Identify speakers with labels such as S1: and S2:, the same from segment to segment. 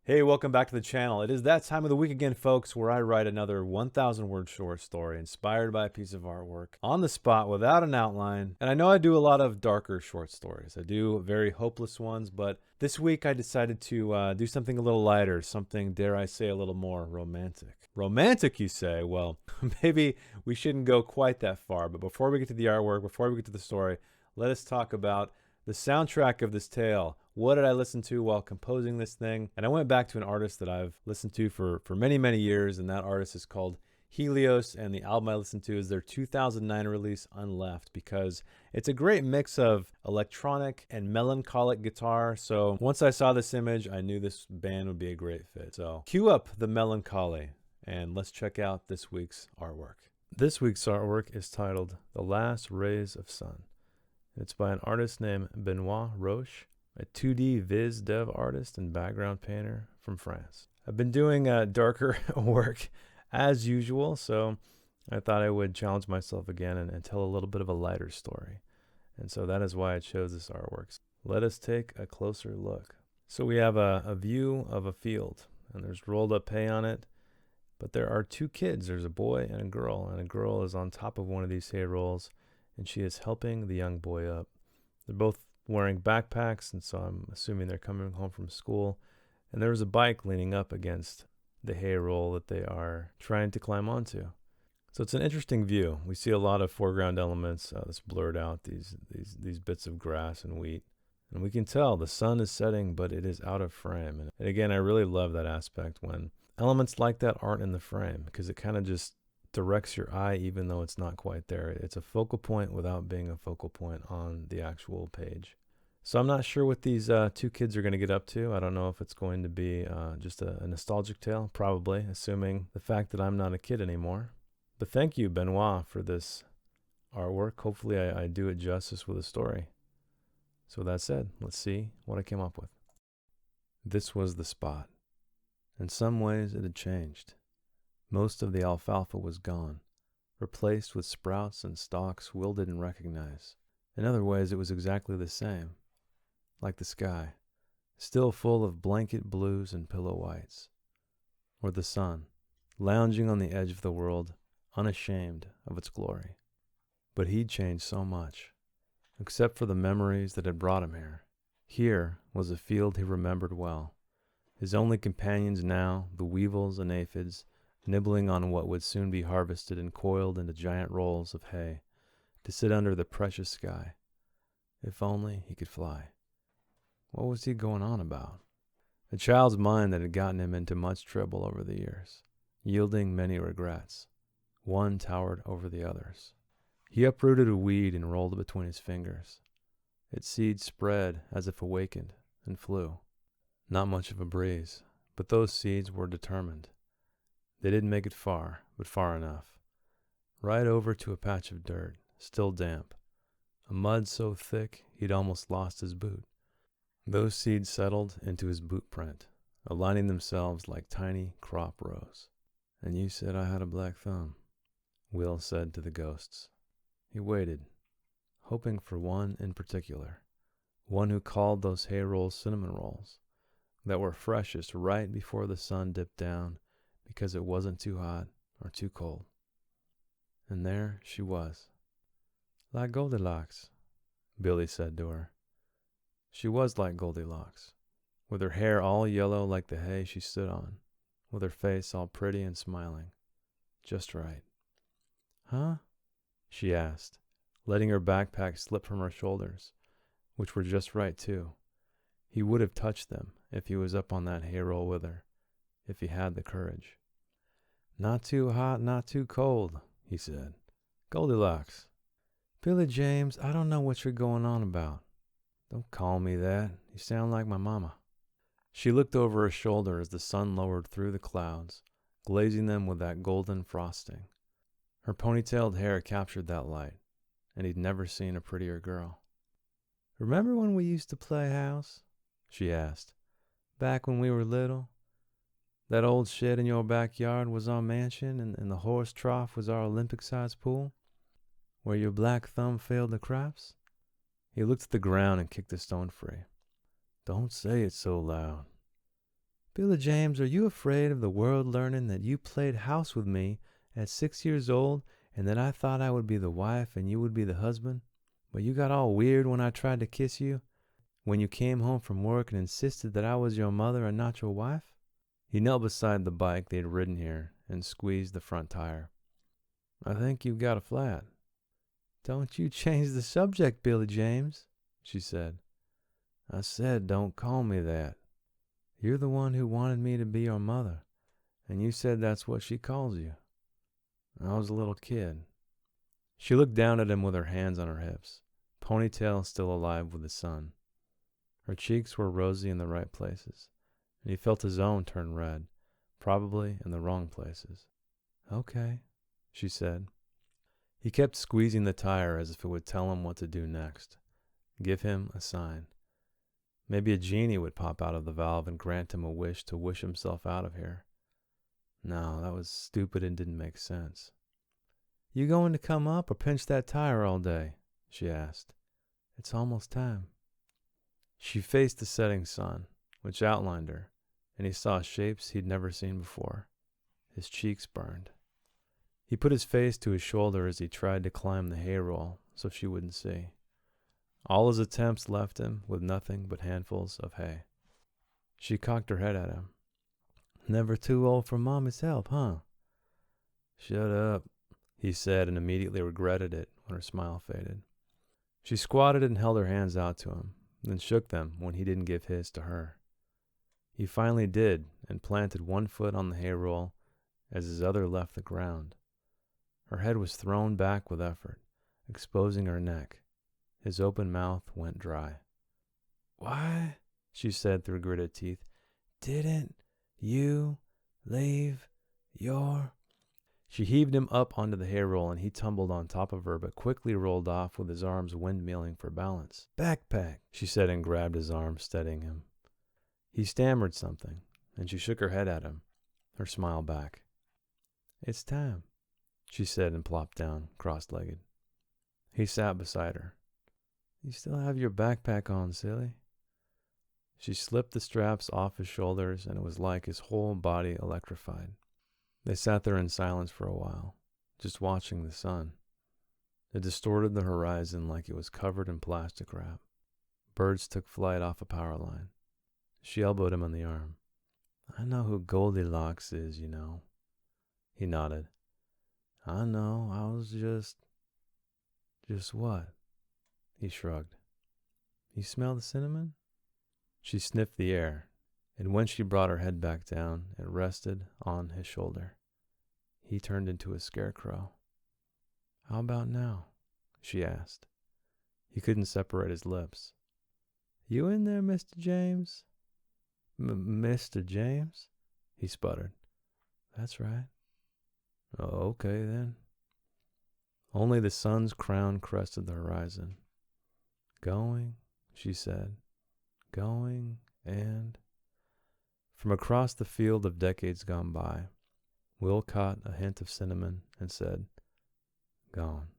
S1: Hey, welcome back to the channel. It is that time of the week again, folks, where I write another 1,000 word short story inspired by a piece of artwork on the spot without an outline. And I know I do a lot of darker short stories. I do very hopeless ones, but this week I decided to do something a little lighter, something, dare I say, a little more romantic. Romantic, you say? Well, maybe we shouldn't go quite that far. But before we get to the artwork, before we get to the story, let us talk about the soundtrack of this tale. What did I listen to while composing this thing? And I went back to an artist that I've listened to for many, many years, and that artist is called Helios, and the album I listened to is their 2009 release, Unleft, because it's a great mix of electronic and melancholic guitar. So once I saw this image, I knew this band would be a great fit. So cue up the melancholy, and let's check out this week's artwork. This week's artwork is titled The Last Rays of Sun. It's by an artist named Benoit Roche, a 2D Viz dev artist and background painter from France. I've been doing darker work as usual, so I thought I would challenge myself again and tell a little bit of a lighter story. And so that is why I chose this artwork. Let us take a closer look. So we have a view of a field, and there's rolled up hay on it, but there are two kids. There's a boy and a girl is on top of one of these hay rolls, and she is helping the young boy up. They're both wearing backpacks, and so I'm assuming they're coming home from school. And there was a bike leaning up against the hay roll that they are trying to climb onto. So it's an interesting view. We see a lot of foreground elements that's blurred out, these bits of grass and wheat. And we can tell the sun is setting, but it is out of frame. And again, I really love that aspect when elements like that aren't in the frame, because it kind of just directs your eye even though it's not quite there. It's a focal point without being a focal point on the actual page. So I'm not sure what these two kids are going to get up to. I don't know if it's going to be just a nostalgic tale, probably, assuming the fact that I'm not a kid anymore. But thank you, Benoit, for this artwork. Hopefully I do it justice with a story. So with that said, let's see what I came up with. This was the spot. In some ways it had changed. Most of the alfalfa was gone, replaced with sprouts and stalks Will didn't recognize. In other ways, it was exactly the same, like the sky, still full of blanket blues and pillow whites, or the sun, lounging on the edge of the world, unashamed of its glory. But he'd changed so much, except for the memories that had brought him here. Here was a field he remembered well. His only companions now, the weevils and aphids, nibbling on what would soon be harvested and coiled into giant rolls of hay, to sit under the precious sky. If only he could fly. What was he going on about? A child's mind that had gotten him into much trouble over the years, yielding many regrets. One towered over the others. He uprooted a weed and rolled it between his fingers. Its seed spread as if awakened and flew. Not much of a breeze, but those seeds were determined. They didn't make it far, but far enough. Right over to a patch of dirt, still damp. A mud so thick he'd almost lost his boot. Those seeds settled into his boot print, aligning themselves like tiny crop rows. And you said I had a black thumb, Will said to the ghosts. He waited, hoping for one in particular, one who called those hay rolls cinnamon rolls, that were freshest right before the sun dipped down, because it wasn't too hot or too cold. And there she was. Like Goldilocks, Billy said to her. She was like Goldilocks, with her hair all yellow like the hay she stood on, with her face all pretty and smiling. Just right. Huh? She asked, letting her backpack slip from her shoulders, which were just right too. He would have touched them if he was up on that hay roll with her, if he had the courage. Not too hot, not too cold, he said. Goldilocks. Billy James, I don't know what you're going on about. Don't call me that. You sound like my mama. She looked over her shoulder as the sun lowered through the clouds, glazing them with that golden frosting. Her ponytailed hair captured that light, and he'd never seen a prettier girl. Remember when we used to play house? She asked. Back when we were little? That old shed in your backyard was our mansion, and the horse trough was our Olympic-sized pool, where your black thumb failed the crops? He looked at the ground and kicked the stone free. Don't say it so loud. Billy James, are you afraid of the world learning that you played house with me at 6 years old and that I thought I would be the wife and you would be the husband? But you got all weird when I tried to kiss you? When you came home from work and insisted that I was your mother and not your wife? He knelt beside the bike they'd ridden here and squeezed the front tire. I think you've got a flat. Don't you change the subject, Billy James, she said. I said don't call me that. You're the one who wanted me to be your mother, and you said that's what she calls you. I was a little kid. She looked down at him with her hands on her hips, ponytail still alive with the sun. Her cheeks were rosy in the right places, and he felt his own turn red, probably in the wrong places. Okay, she said. He kept squeezing the tire as if it would tell him what to do next, give him a sign. Maybe a genie would pop out of the valve and grant him a wish to wish himself out of here. No, that was stupid and didn't make sense. You going to come up or pinch that tire all day? She asked. It's almost time. She faced the setting sun, which outlined her, and he saw shapes he'd never seen before. His cheeks burned. He put his face to his shoulder as he tried to climb the hay roll so she wouldn't see. All his attempts left him with nothing but handfuls of hay. She cocked her head at him. Never too old for Mommy's help, huh? Shut up, he said, and immediately regretted it when her smile faded. She squatted and held her hands out to him, then shook them when he didn't give his to her. He finally did, and planted one foot on the hay roll as his other left the ground. Her head was thrown back with effort, exposing her neck. His open mouth went dry. Why, she said through gritted teeth, didn't you leave your... She heaved him up onto the hay roll and he tumbled on top of her but quickly rolled off with his arms windmilling for balance. Backpack, she said and grabbed his arm, steadying him. He stammered something and she shook her head at him, her smile back. It's time, she said and plopped down, cross-legged. He sat beside her. You still have your backpack on, silly. She slipped the straps off his shoulders, and it was like his whole body electrified. They sat there in silence for a while, just watching the sun. It distorted the horizon like it was covered in plastic wrap. Birds took flight off a power line. She elbowed him on the arm. I know who Goldilocks is, you know. He nodded. I know, I was just... Just what? He shrugged. You smell the cinnamon? She sniffed the air, and when she brought her head back down, it rested on his shoulder. He turned into a scarecrow. How about now? She asked. He couldn't separate his lips. You in there, Mr. James? Mr. James? He sputtered. That's right. Oh, okay then. Only the sun's crown crested the horizon. Going, she said. Going, and... From across the field of decades gone by, Will caught a hint of cinnamon and said, Gone.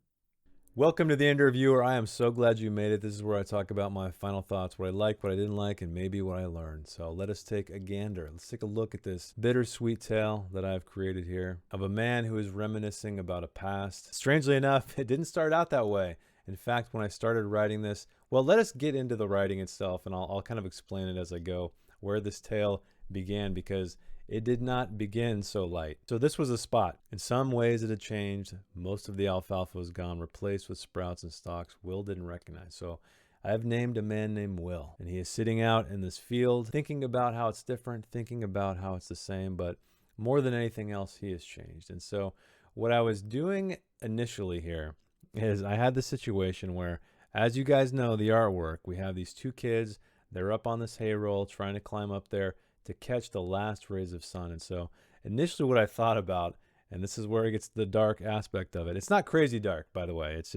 S1: Welcome to the Interviewer. I am so glad you made it. This is where I talk about my final thoughts, what I liked, what I didn't like, and maybe what I learned. So let us take a gander. Let's take a look at this bittersweet tale that I've created here of a man who is reminiscing about a past. Strangely enough, it didn't start out that way. In fact, when I started writing this, well, let us get into the writing itself, and I'll kind of explain it as I go, where this tale began, because it did not begin so light. So this was a spot. In some ways it had changed. Most of the alfalfa was gone, replaced with sprouts and stalks Will didn't recognize. So I've named a man named Will, and he is sitting out in this field thinking about how it's different, thinking about how it's the same, but more than anything else, he has changed. And so what I was doing initially here is I had this situation where, as you guys know, the artwork, we have these two kids, they're up on this hay roll trying to climb up there to catch the last rays of sun. And so initially what I thought about, and this is where it gets the dark aspect of it. It's not crazy dark, by the way. It's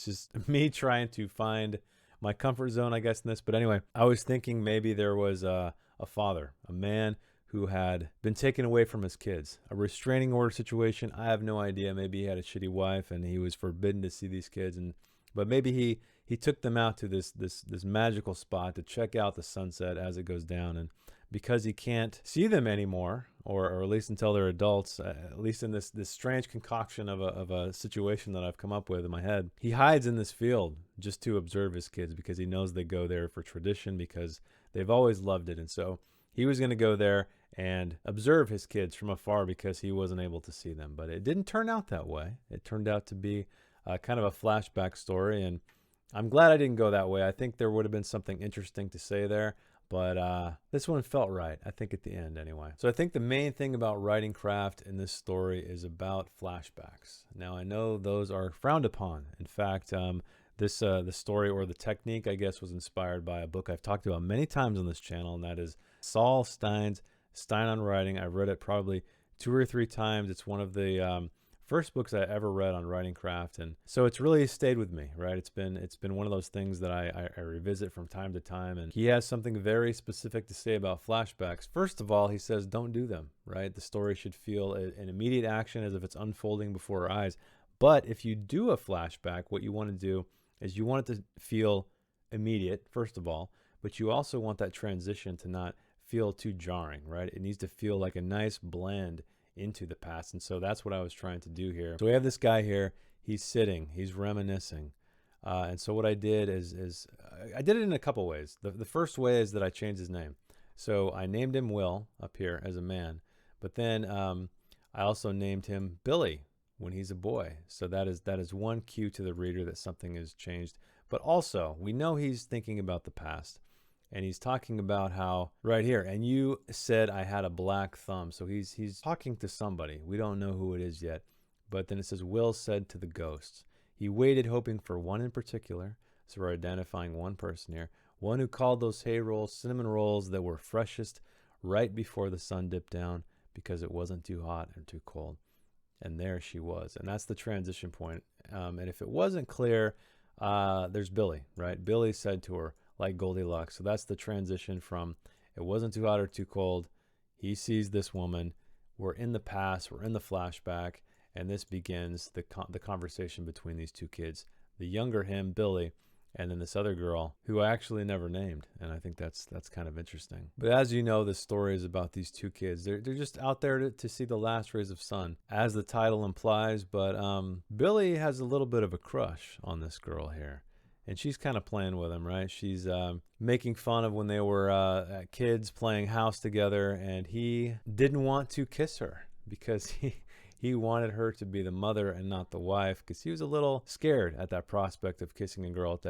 S1: just me trying to find my comfort zone, I guess, in this. But anyway, I was thinking maybe there was a father, a man who had been taken away from his kids, a restraining order situation. I have no idea. Maybe he had a shitty wife and he was forbidden to see these kids. But maybe he took them out to this magical spot to check out the sunset as it goes down. And because he can't see them anymore, or at least until they're adults, at least in this strange concoction of a situation that I've come up with in my head, he hides in this field just to observe his kids because he knows they go there for tradition because they've always loved it. And so he was going to go there and observe his kids from afar because he wasn't able to see them. But it didn't turn out that way. It turned out to be kind of a flashback story, and I'm glad I didn't go that way. I think there would have been something interesting to say there, but this one felt right, I think, at the end anyway. So I think the main thing about writing craft in this story is about flashbacks. Now, I know those are frowned upon. In fact, the story, or the technique, I guess, was inspired by a book I've talked about many times on this channel, and that is Saul Stein's Stein on Writing. I've read it probably 2 or 3 times. It's one of the first books I ever read on writing craft, and so it's really stayed with me, right? It's been one of those things that I revisit from time to time, and he has something very specific to say about flashbacks. First of all, he says don't do them, right? The story should feel an immediate action as if it's unfolding before our eyes. But if you do a flashback, what you want to do is you want it to feel immediate, first of all, but you also want that transition to not feel too jarring, right? It needs to feel like a nice blend into the past. And so that's what I was trying to do here. So we have this guy here, he's sitting, he's reminiscing. And so what I did is I did it in a couple ways. The first way is that I changed his name. So I named him Will up here as a man, but then I also named him Billy when he's a boy. So that is one cue to the reader that something has changed. But also, we know he's thinking about the past. And he's talking about how, right here, and you said I had a black thumb. So he's talking to somebody. We don't know who it is yet. But then it says, Will said to the ghosts. He waited, hoping for one in particular. So we're identifying one person here. One who called those hay rolls cinnamon rolls that were freshest right before the sun dipped down because it wasn't too hot or too cold. And there she was. And that's the transition point. And if it wasn't clear, there's Billy, right? Billy said to her, like Goldilocks. So that's the transition from it wasn't too hot or too cold. He sees this woman. We're in the past. We're in the flashback. And this begins the conversation between these two kids. The younger him, Billy, and then this other girl who I actually never named. And I think that's kind of interesting. But as you know, this story is about these two kids. They're just out there to see the last rays of sun, as the title implies. But Billy has a little bit of a crush on this girl here. And she's kind of playing with him, right? She's making fun of when they were kids playing house together, and he didn't want to kiss her because he wanted her to be the mother and not the wife, because he was a little scared at that prospect of kissing a girl at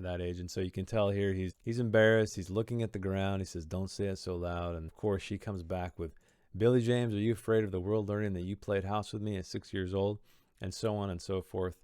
S1: that age. And so you can tell here he's embarrassed. He's looking at the ground. He says, "Don't say it so loud." And of course, she comes back with, "Billy James, are you afraid of the world learning that you played house with me at 6 years old?" And so on and so forth.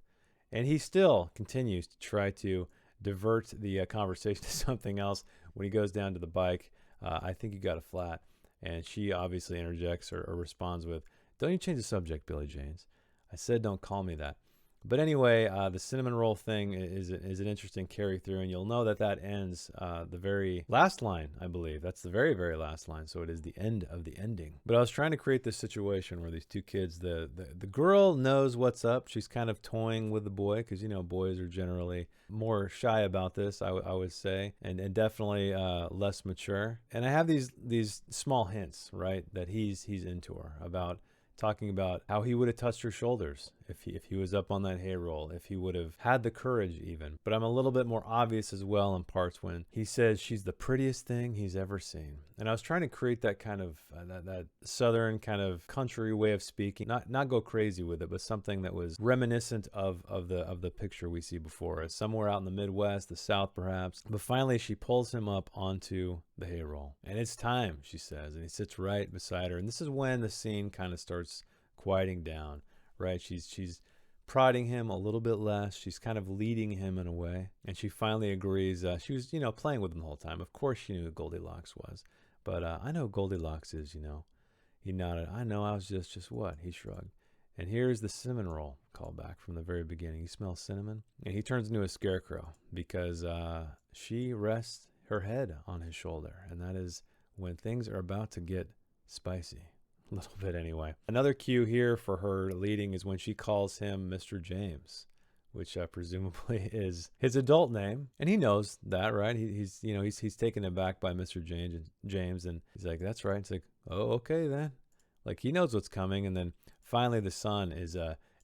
S1: And he still continues to try to divert the conversation to something else when he goes down to the bike. I think you got a flat. And she obviously interjects or responds with, "Don't you change the subject, Billy James. I said don't call me that." But anyway, the cinnamon roll thing is an interesting carry through, and you'll know that ends the very last line, I believe. That's the very, very last line, so it is the end of the ending. But I was trying to create this situation where these two kids, the girl knows what's up. She's kind of toying with the boy, because, you know, boys are generally more shy about this, I would say, and definitely less mature. And I have these small hints, right, that he's into her, about talking about how he would have touched her shoulders if he was up on that hay roll, if he would have had the courage even. But I'm a little bit more obvious as well in parts when he says she's the prettiest thing he's ever seen. And I was trying to create that kind of that southern kind of country way of speaking, not go crazy with it, but something that was reminiscent of the picture we see before us, somewhere out in the Midwest, the South perhaps. But finally she pulls him up onto the hay roll, and it's time, she says, and he sits right beside her. And this is when the scene kind of starts quieting down, right? She's prodding him a little bit less. She's kind of leading him in a way, and she finally agrees. She was, playing with him the whole time. Of course she knew who Goldilocks was, but I know who Goldilocks is, He nodded. "I know, I was just what?" He shrugged. And here's the cinnamon roll callback from the very beginning. "You smell cinnamon?" And he turns into a scarecrow because she rests her head on his shoulder, and that is when things are about to get spicy. A little bit anyway. Another cue here for her leading is when she calls him Mr. James, which presumably is his adult name, and he knows that, right? He's taken aback by Mr. James, and he's like, "That's right." It's like, "Oh, okay then." Like he knows what's coming, and then finally the sun is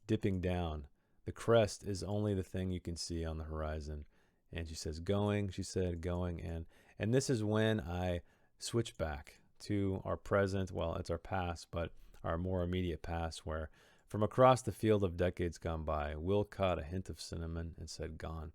S1: dipping down. The crest is only the thing you can see on the horizon, and she says, "Going." She said, "Going," and this is when I switch back to our present. Well, it's our past, but our more immediate past, where from across the field of decades gone by, Will caught a hint of cinnamon and said, "Gone."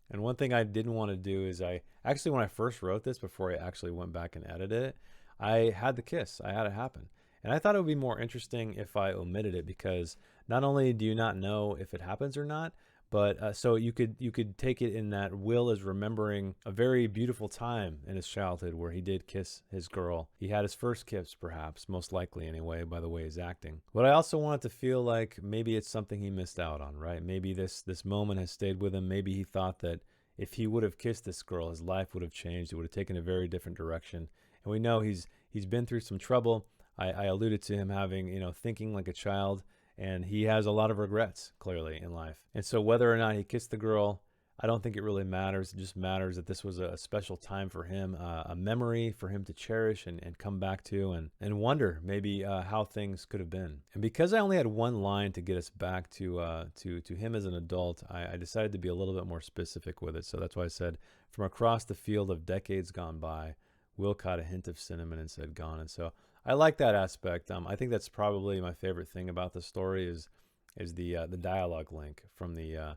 S1: And one thing I didn't want to do is when I first wrote this, before I actually went back and edited it, I had the kiss. I had it happen. And I thought it would be more interesting if I omitted it, because not only do you not know if it happens or not, but so you could take it in that Will is remembering a very beautiful time in his childhood where he did kiss his girl. He had his first kiss, perhaps, most likely anyway, by the way he's acting. But I also want it to feel like maybe it's something he missed out on, right? Maybe this moment has stayed with him. Maybe he thought that if he would have kissed this girl, his life would have changed. It would have taken a very different direction. And we know he's been through some trouble. I alluded to him having, thinking like a child, and he has a lot of regrets, clearly, in life. And so whether or not he kissed the girl, I don't think it really matters. It just matters that this was a special time for him, a memory for him to cherish and come back to and wonder maybe how things could have been. And because I only had one line to get us back to him as an adult, I decided to be a little bit more specific with it. So that's why I said, from across the field of decades gone by, Will caught a hint of cinnamon and said, "Gone." And so I like that aspect. I think that's probably my favorite thing about the story is the dialogue link from the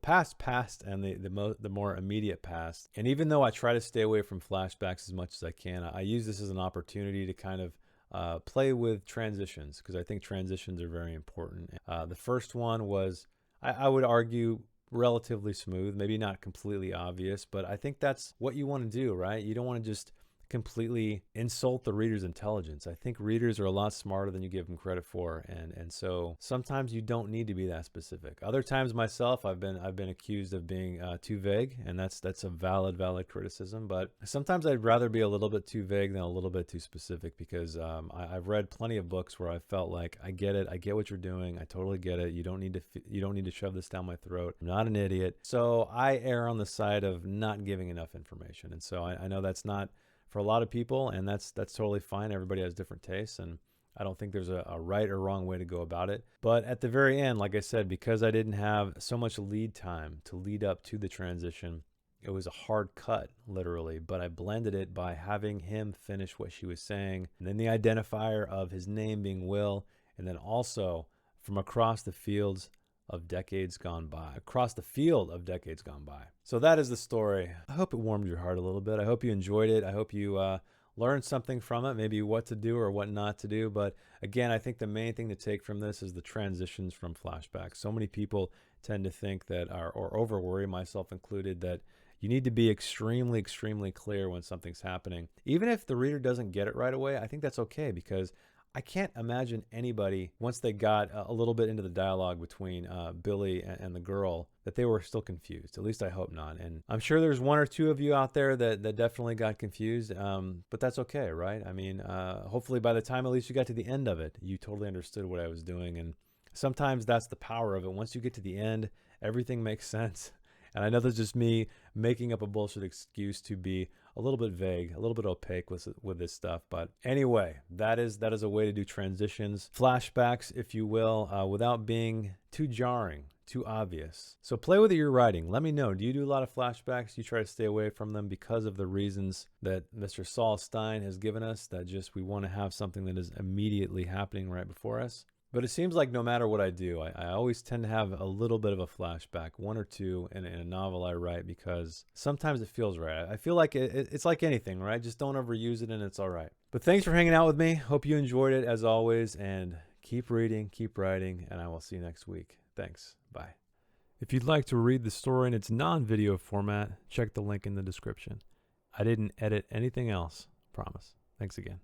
S1: past and the more immediate past. And even though I try to stay away from flashbacks as much as I can, I use this as an opportunity to kind of play with transitions, because I think transitions are very important. The first one was, I would argue, relatively smooth, maybe not completely obvious, but I think that's what you want to do, right? You don't want to just completely insult the reader's intelligence. I think readers are a lot smarter than you give them credit for, and so sometimes you don't need to be that specific. Other times myself, I've been accused of being too vague, and that's a valid criticism. But sometimes I'd rather be a little bit too vague than a little bit too specific, because I've read plenty of books where I felt like, I get it, I get what you're doing, I totally get it. You don't need to shove this down my throat. I'm not an idiot. So I err on the side of not giving enough information, and so I know that's not for a lot of people, and that's totally fine. Everybody has different tastes, and I don't think there's a right or wrong way to go about it. But at the very end, like I said, because I didn't have so much lead time to lead up to the transition, it was a hard cut, literally, but I blended it by having him finish what she was saying, and then the identifier of his name being Will, and then also from across the fields of decades gone by, across the field of decades gone by. So that is the story. I hope it warmed your heart a little bit. I hope you enjoyed it. I hope you learned something from it, maybe what to do or what not to do. But again, I think the main thing to take from this is the transitions from flashbacks. So many people tend to think that, or over worry, myself included, that you need to be extremely, extremely clear when something's happening. Even if the reader doesn't get it right away, I think that's okay, because I can't imagine anybody, once they got a little bit into the dialogue between Billy and the girl, that they were still confused. At least I hope not. And I'm sure there's one or two of you out there that definitely got confused, but that's okay, right? I mean, hopefully by the time at least you got to the end of it, you totally understood what I was doing. And sometimes that's the power of it. Once you get to the end, everything makes sense. And I know that's just me making up a bullshit excuse to be a little bit vague, a little bit opaque with this stuff. But anyway, that is a way to do transitions, flashbacks, if you will, without being too jarring, too obvious. So play with your writing. Let me know. Do you do a lot of flashbacks? Do you try to stay away from them because of the reasons that Mr. Saul Stein has given us, that just we want to have something that is immediately happening right before us? But it seems like no matter what I do, I always tend to have a little bit of a flashback, one or two in a novel I write, because sometimes it feels right. I feel like it's like anything, right? Just don't overuse it and it's all right. But thanks for hanging out with me. Hope you enjoyed it as always, and keep reading, keep writing, and I will see you next week. Thanks. Bye. If you'd like to read the story in its non-video format, check the link in the description. I didn't edit anything else, promise. Thanks again.